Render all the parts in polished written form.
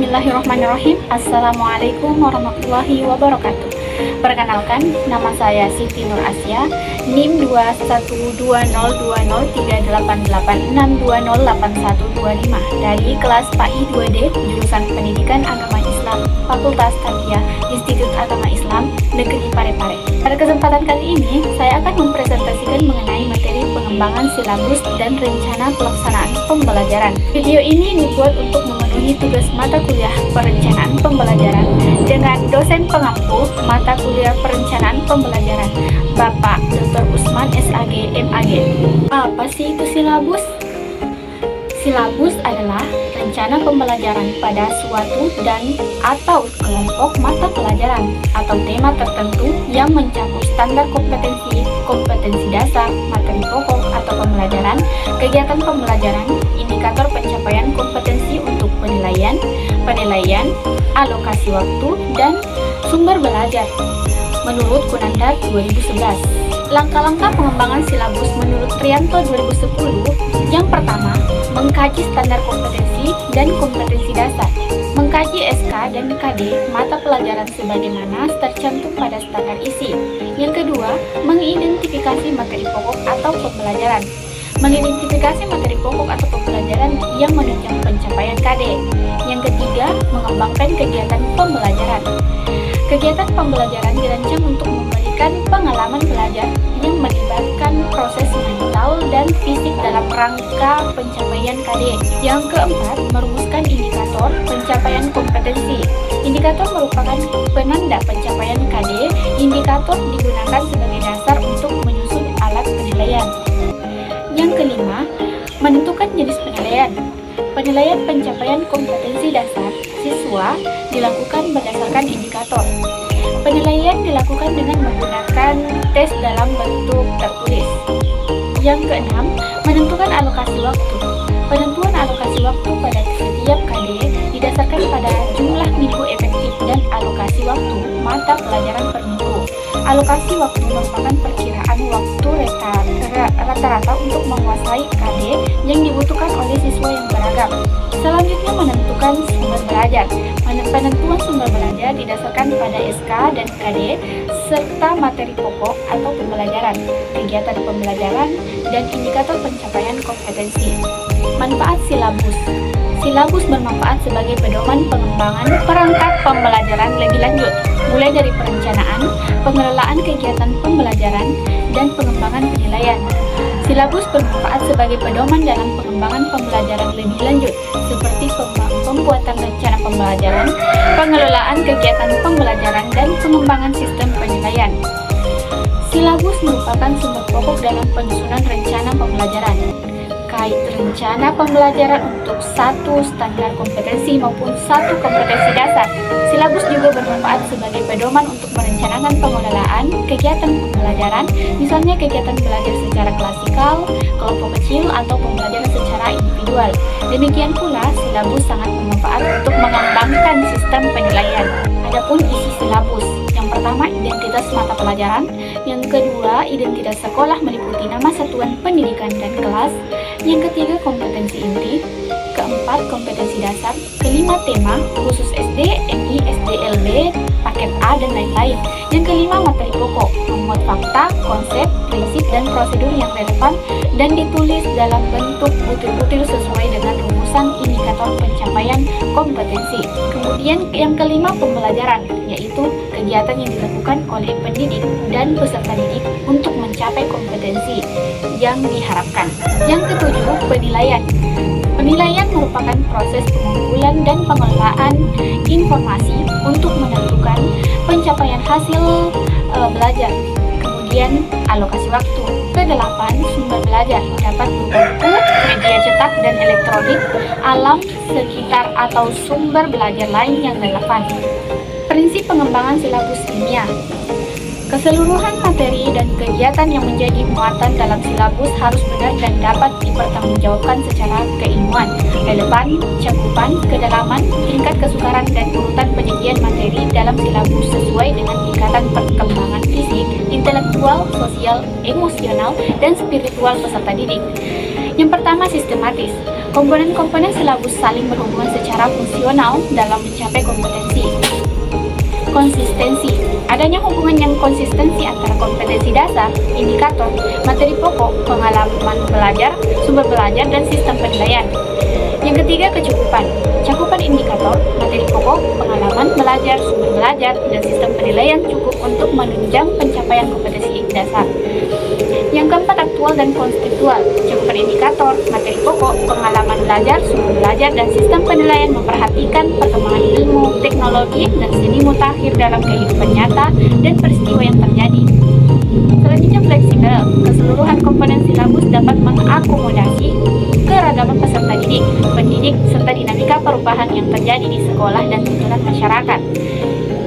Bismillahirrahmanirrahim. Assalamualaikum warahmatullahi wabarakatuh. Perkenalkan, nama saya Siti Nur Asia, NIM 2120238862081125 dari kelas PAI 2D, jurusan Pendidikan Agama Islam, Fakultas Tarbiyah, Institut Agama Islam, Negeri Parepare. Pada kesempatan kali ini, saya akan mempresentasikan mengenai materi pengembangan silabus dan rencana pelaksanaan pembelajaran. Video ini dibuat untuk memenuhi tugas mata kuliah perencanaan pembelajaran dengan dosen pengampu mata kuliah perencanaan pembelajaran, Bapak Dr. Usman SAG MAG. Apa sih itu silabus? Silabus adalah rencana pembelajaran pada suatu dan atau kelompok mata pelajaran atau tema tertentu yang mencakup standar kompetensi dasar, materi pokok atau pembelajaran, kegiatan pembelajaran, indikator pencapaian kompetensi untuk penilaian, alokasi waktu, dan sumber belajar menurut Kunandar 2011. Langkah-langkah pengembangan silabus menurut Trianto 2010. Yang pertama, mengkaji standar kompetensi dan kompetensi dasar, mengkaji SK dan KD mata pelajaran sebagaimana tercantum pada standar isi. Yang kedua, mengidentifikasi materi pokok atau pembelajaran, mengidentifikasi materi pokok atau pembelajaran yang menunjang pencapaian KD. Yang ketiga, mengembangkan kegiatan pembelajaran. Kegiatan pembelajaran dirancang untuk memberikan pengalaman belajar yang melibatkan proses mental dan fisik dalam rangka pencapaian KD. Yang keempat, merumuskan indikator pencapaian kompetensi. Indikator merupakan penanda pencapaian KD. Indikator digunakan sebagai dasar untuk menyusun alat penilaian. Yang kelima, menentukan jenis penilaian. Penilaian pencapaian kompetensi dasar siswa dilakukan berdasarkan indikator. Penilaian dilakukan dengan menggunakan tes dalam bentuk tertulis. Yang keenam, menentukan alokasi waktu. Penentuan alokasi waktu pada setiap KD didasarkan pada jumlah minggu efektif dan alokasi waktu mata pelajaran per minggu. Alokasi waktu merupakan perkiraan waktu rata-rata untuk menguasai KD yang dibutuhkan oleh siswa yang beragam. Selanjutnya, menentukan sumber belajar. Penentuan sumber belajar didasarkan pada SK dan KD serta materi pokok atau pembelajaran, kegiatan pembelajaran, dan indikator pencapaian kompetensi. Manfaat silabus. Silabus bermanfaat sebagai pedoman pengembangan perangkat pembelajaran lebih lanjut, mulai dari perencanaan, pengelolaan kegiatan pembelajaran, dan pengembangan penilaian. Silabus bermanfaat sebagai pedoman dalam pengembangan pembelajaran lebih lanjut, seperti pembuatan rencana pembelajaran, pengelolaan kegiatan pembelajaran, dan pengembangan sistem penilaian. Silabus merupakan sumber pokok dalam penyusunan rencana pembelajaran. Kait rencana pembelajaran untuk satu standar kompetensi maupun satu kompetensi dasar. Silabus juga bermanfaat sebagai pedoman untuk merencanakan pengelolaan kegiatan pembelajaran, misalnya kegiatan belajar secara klasikal, kelompok kecil, atau pembelajaran secara individual. Demikian pula, silabus sangat bermanfaat untuk mengembangkan sistem penilaian. Adapun isi silabus, yang pertama, identitas mata pelajaran. Yang kedua, identitas sekolah meliputi nama satuan pendidikan dan kelas. Yang ketiga, kompetensi inti. Keempat, kompetensi dasar. Kelima, tema, khusus SD, MI, SDLB, paket A, dan lain-lain. Yang kelima, materi pokok, memuat fakta, konsep, prinsip, dan prosedur yang relevan dan ditulis dalam bentuk butir-butir sesuai dengan rumusan indikator pencapaian kompetensi. Kemudian yang kelima, pembelajaran, yaitu kegiatan yang dilakukan oleh pendidik dan peserta didik untuk mencapai kompetensi yang diharapkan. Yang ketujuh, penilaian. Penilaian merupakan proses pengumpulan dan pengelolaan informasi untuk menentukan pencapaian hasil belajar. Kemudian, alokasi waktu. Kedelapan, sumber belajar dapat berupa buku, media cetak dan elektronik, alam sekitar atau sumber belajar lain yang relevan. Prinsip pengembangan silabus ilmiah. Keseluruhan materi dan kegiatan yang menjadi muatan dalam silabus harus benar dan dapat dipertanggungjawabkan secara keilmuan, relevan, cakupan, kedalaman, tingkat kesukaran, dan urutan penyajian materi dalam silabus sesuai dengan tingkatan perkembangan fisik, intelektual, sosial, emosional, dan spiritual peserta didik. Yang pertama, sistematis. Komponen-komponen silabus saling berhubungan secara fungsional dalam mencapai kompetensi. Konsistensi. Adanya hubungan yang konsistensi antara kompetensi dasar, indikator, materi pokok, pengalaman belajar, sumber belajar, dan sistem penilaian. Yang ketiga, kecukupan. Cakupan indikator, materi pokok, pengalaman belajar, sumber belajar, dan sistem penilaian cukup untuk menunjang pencapaian kompetensi dasar. Yang keempat, aktual dan konseptual. Cakupan indikator, materi pokok, pengalaman belajar, sumber belajar, dan sistem penilaian memperhatikan perkembangan ilmu, teknologi, dan seni mutakhir dalam kehidupan nyata dan peristiwa yang terjadi. Selanjutnya, fleksibel. Keseluruhan komponen silabus dapat mengakomodasi keragaman peserta didik, pendidik, serta dinamika perubahan yang terjadi di sekolah dan tuntunan masyarakat.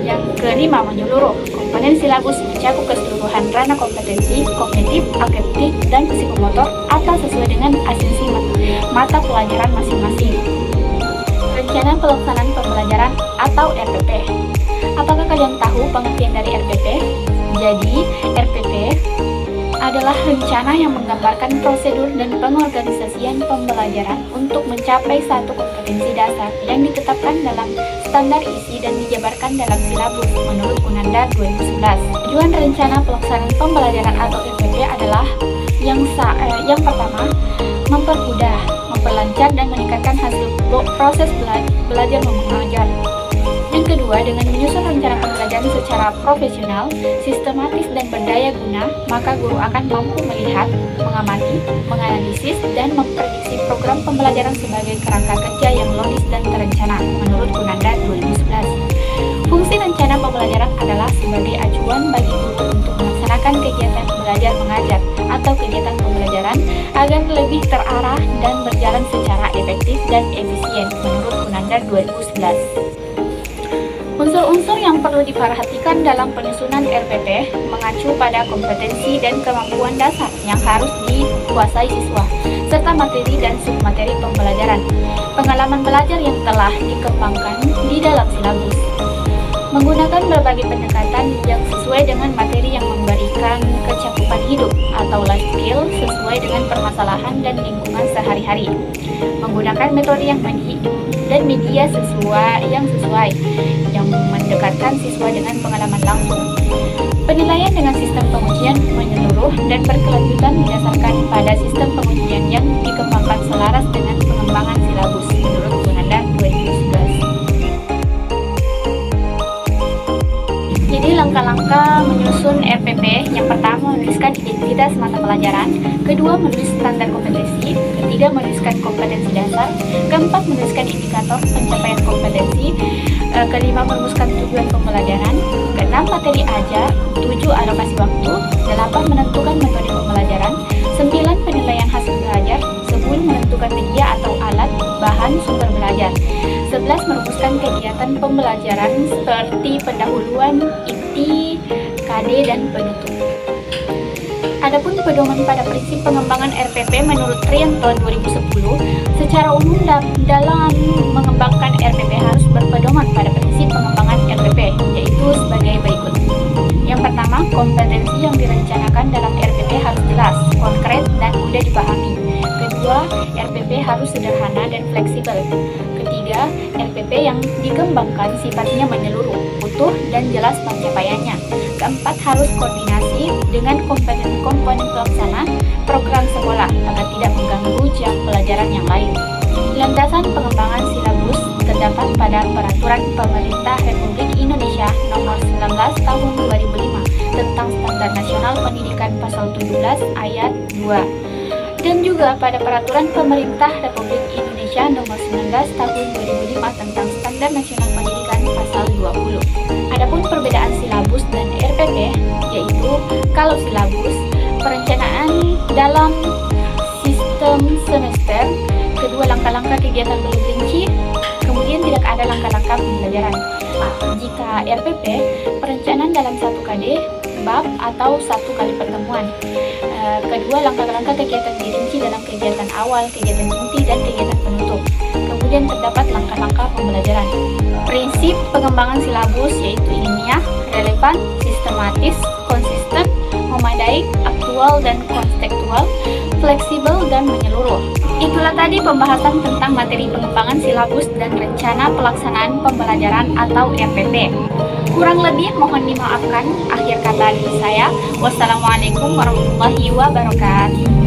Yang kelima, menyeluruh. Komponen silabus mencakup keseluruhan ranah kompetensi, kognitif, afektif, dan psikomotor atau sesuai dengan esensi mata pelajaran masing-masing. Rencana pelaksanaan pembelajaran atau RPP. Apakah kalian tahu pengertian dari RPP? Jadi, RPP adalah rencana yang menggambarkan prosedur dan pengorganisasian pembelajaran untuk mencapai satu kompetensi dasar yang ditetapkan dalam standar isi dan dijabarkan dalam silabus menurut Unanda 2011. Tujuan rencana pelaksanaan pembelajaran atau RPP adalah yang pertama, mempermudah, memperlancar, dan meningkatkan hasil proses belajar mengajar. Yang kedua, dengan menyusun rencana pembelajaran secara profesional, sistematis, dan berdaya guna, maka guru akan mampu melihat, mengamati, menganalisis, dan memprediksi program pembelajaran sebagai kerangka kerja yang logis dan terencana menurut Unanda 2011. Fungsi rencana pembelajaran adalah sebagai acuan bagi guru untuk melaksanakan kegiatan belajar mengajar atau kegiatan pembelajaran agar lebih terarah dan berjalan secara efektif dan efisien menurut Unanda 2011. Unsur-unsur yang perlu diperhatikan dalam penyusunan RPP mengacu pada kompetensi dan kemampuan dasar yang harus dikuasai siswa, serta materi dan submateri pembelajaran, pengalaman belajar yang telah dikembangkan di dalam silabus. Menggunakan berbagai pendekatan yang sesuai dengan materi yang memberikan kecakupan hidup atau life skill sesuai dengan permasalahan dan lingkungan sehari-hari. Menggunakan metode yang dan media yang sesuai, yang mendekatkan siswa dengan pengalaman langsung. Penilaian dengan sistem pengujian menyeluruh dan berkelanjutan didasarkan pada sistem pengujian yang dikembangkan selaras dengan pengembangan silabus menurut Unanda 2011. Jadi langkah-langkah menyusun RPP, yang pertama menuliskan identitas mata pelajaran, kedua menulis standar kompetensi, ketiga menuliskan kompetensi dasar, keempat menuliskan indikator pencapaian kompetensi, kelima merumuskan tujuan pembelajaran, keenam materi ajar, tujuh alokasi waktu, delapan menentukan metode pembelajaran, sembilan penilaian hasil belajar, 10 menentukan media atau alat, bahan, sumber belajar, 11 merumuskan kegiatan pembelajaran seperti pendahuluan, inti, KD, dan penutup. Adapun pedoman pada prinsip pengembangan RPP menurut Trianto 2010, secara umum dalam mengembangkan RPP harus berpedoman pada prinsip pengembangan RPP, yaitu sebagai berikut. Yang pertama, kompetensi yang direncanakan dalam RPP harus jelas, konkret, dan mudah dipahami. Kedua, RPP harus sederhana dan fleksibel. Ketiga, RPP yang dikembangkan sifatnya menyeluruh, utuh, dan jelas pencapaiannya. Keempat, harus koordinasi dengan komponen pelaksana program sekolah agar tidak mengganggu jam pelajaran yang lain. Landasan pengembangan silabus terdapat pada Peraturan Pemerintah Republik Indonesia Nomor 19 Tahun 2005 tentang Standar Nasional Pendidikan Pasal 17 Ayat 2, dan juga pada Peraturan Pemerintah Republik Indonesia Nomor 19 Tahun 2005 tentang Standar Nasional Pendidikan Pasal 20. Adapun perbedaan silabus dan RPP, yaitu kalau silabus perencanaan dalam sistem semester, kedua langkah-langkah kegiatan belum rinci, kemudian tidak ada langkah-langkah pembelajaran. Jika RPP, perencanaan dalam 1 KD, bab atau 1 kali pertemuan. Kedua, langkah-langkah kegiatan dirinci dalam kegiatan awal, kegiatan inti, dan kegiatan penutup. Kemudian terdapat langkah-langkah pembelajaran. Prinsip pengembangan silabus yaitu ilmiah, relevan, sistematis, konsisten, memadai, aktual dan kontekstual, fleksibel, dan menyeluruh. Itulah tadi pembahasan tentang materi pengembangan silabus dan rencana pelaksanaan pembelajaran atau RPP. Kurang lebih mohon dimaafkan. Akhir kata dari saya, wassalamualaikum warahmatullahi wabarakatuh.